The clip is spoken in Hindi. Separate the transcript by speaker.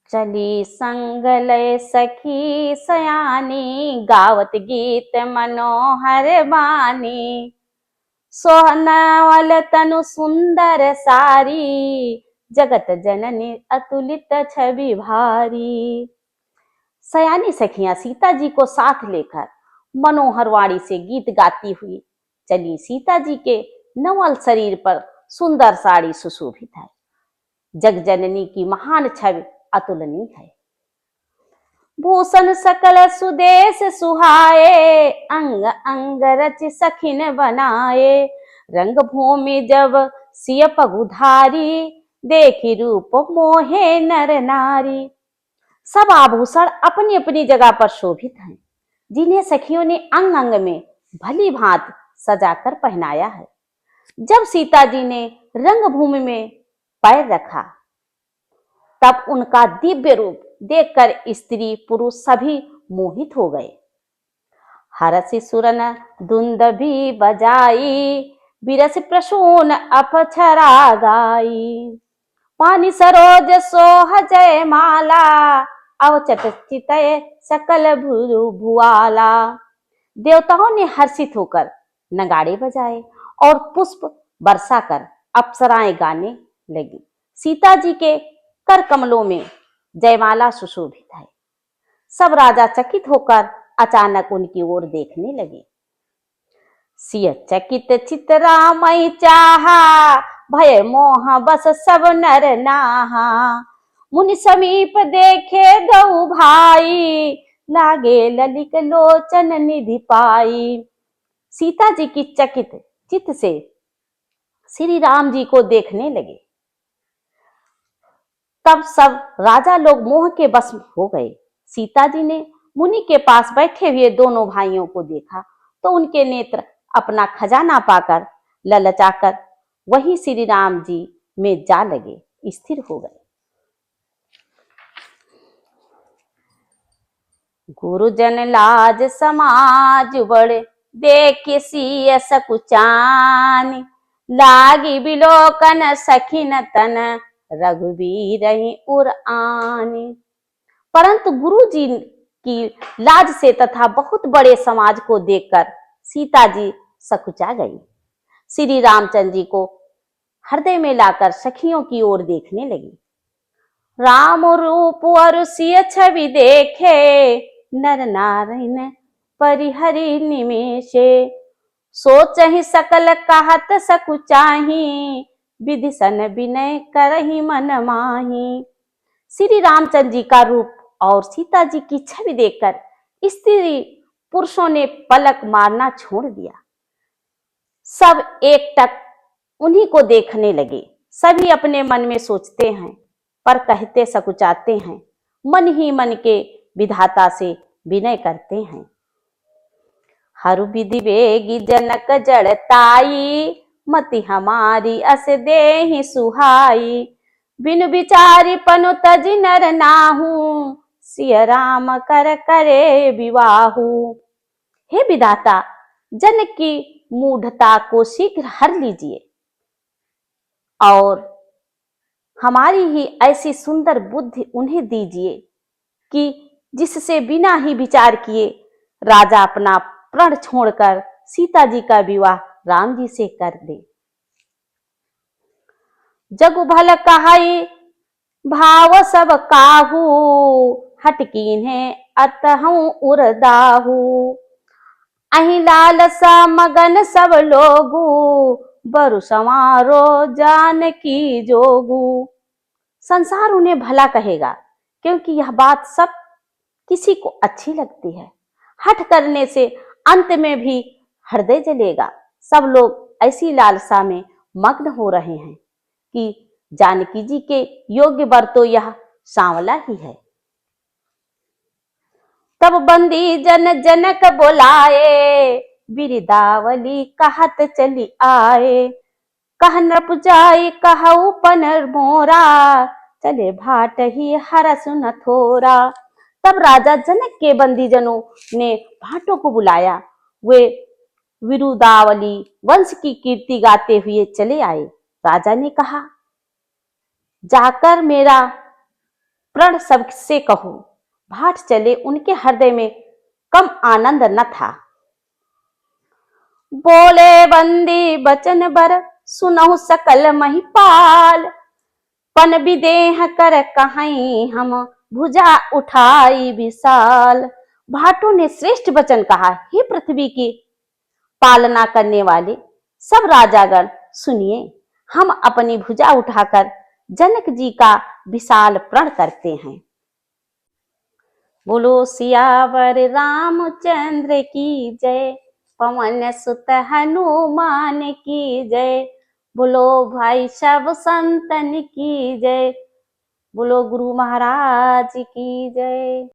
Speaker 1: चली संग लय सखी सयानी, गावत गीत मनोहर बानी। सोहनावल तनु सुंदर सारी, जगत जननी अतुलित छवि भारी। सयानी सखियां सीता जी को साथ लेकर मनोहर वाणी से गीत गाती हुई चली। सीता जी के नवल शरीर पर सुंदर साड़ी सुशोभित है। जग जननी की महान छवि अतुलनीय है। भूषण सकल सुदेश सुहाए, अंग अंग रच सखिन बनाए। रंग भूमि जब सिय पगुधारी, देखी रूप मोहे नर नारी। सब आभूषण अपनी अपनी जगह पर शोभित हैं, जिन्हें सखियों ने अंग अंग में भली भांति सजाकर पहनाया है। जब सीता जी ने रंगभूमि में पैर रखा, तब उनका दिव्य रूप देखकर स्त्री पुरुष सभी मोहित हो गए। हरसि सुरन दुंदभी बजाई, बिरस प्रसून अपछरा गाई। पानी सरोज सोह जय माला, अवचट चितय सकल भुआला। देवताओं ने हर्षित होकर नगाड़े बजाए और पुष्प बरसा कर अप्सराएं गाने लगी। सीता जी के कर कमलों में जयमाला सुशोभित है। सब राजा चकित होकर अचानक उनकी ओर देखने लगे। सिय चकित चित रामई चाहा, भय मोह बस सब नर नाहा। मुनि समीप देखे दऊ भाई, लागे ललित लोचन निधि पाई। सीता जी की चकित चित्त से श्री राम जी को देखने लगे। तब सब राजा लोग मोह के वश हो गए। सीता जी ने मुनि के पास बैठे हुए दोनों भाइयों को देखा तो उनके नेत्र अपना खजाना पाकर ललचाकर वही श्री राम जी में जा लगे, स्थिर हो गए। गुरुजन लाज समाज बड़े, देखे सिय सकुचानी। लागी बिलोकन सखिन तन, रघुबीर उर आनी। परंतु गुरु जी की लाज से तथा बहुत बड़े समाज को देखकर सीता जी सकुचा गई। श्री रामचंद्र जी को हृदय में लाकर सखियों की ओर देखने लगी। राम रूप और सिय छवि देखे, नर नारायण परिहरि निमेषे। सोचहि सकल कहत सकुचाही, विधि सन विनय करहि मन माही। श्री रामचंद्र जी का रूप और सीता जी की छवि देखकर स्त्री पुरुषों ने पलक मारना छोड़ दिया। सब एकटक उन्हीं को देखने लगे। सभी अपने मन में सोचते हैं पर कहते सकुचाते हैं, मन ही मन के विधाता से विनय करते हैं। हरु विधि वेगी जनक जड़ताई, मति हमारी अस देहि सुहाई। बिनु विचारी पनु तजि नर नाहू, सिय राम कर करे विवाहू। हे विधाता, जनक की मूढ़ता को शीघ्र हर लीजिए और हमारी ही ऐसी सुंदर बुद्धि उन्हें दीजिए कि जिससे बिना ही विचार किए राजा अपना प्रण छोड़कर सीता जी का विवाह राम जी से कर दे। जगु भल कहाई भाव सब काहू, हटकीन्हे अतहु उरदाहू। अहि लालसा मगन सब लोगू, बरु समारो जानकी जोगू। संसार उन्हें भला कहेगा क्योंकि यह बात सब किसी को अच्छी लगती है। हठ करने से अंत में भी हृदय जलेगा। सब लोग ऐसी लालसा में मग्न हो रहे हैं कि जानकी जी के योग्य वर तो यह सांवला ही है। तब बंदी जन जनक बोलाए, बिरदावली कहत चली आए। कह नृप जाय कहु पनर मोरा, चले भाट ही हरस न थोरा। तब राजा जनक के बंदीजनों ने भाटों को बुलाया। वे विरुदावली वंश की कीर्ति गाते हुए चले आए। राजा ने कहा, जाकर मेरा प्रण सबसे कहूं, भाट चले उनके हृदय में कम आनंद न था। बोले बंदी बचन बर, सुनहु सकल महिपाल, पन विदेह कर कहीं हम, भुजा उठाई विशाल। भाटों ने श्रेष्ठ वचन कहा, हे पृथ्वी की पालना करने वाले सब राजागण, सुनिए, हम अपनी भुजा उठाकर जनक जी का विशाल प्रण करते हैं। बोलो सियावर रामचंद्र की जय, पवन सुत हनुमान की जय। बोलो भाई सब संतन की जय, बोलो गुरु महाराज की जय।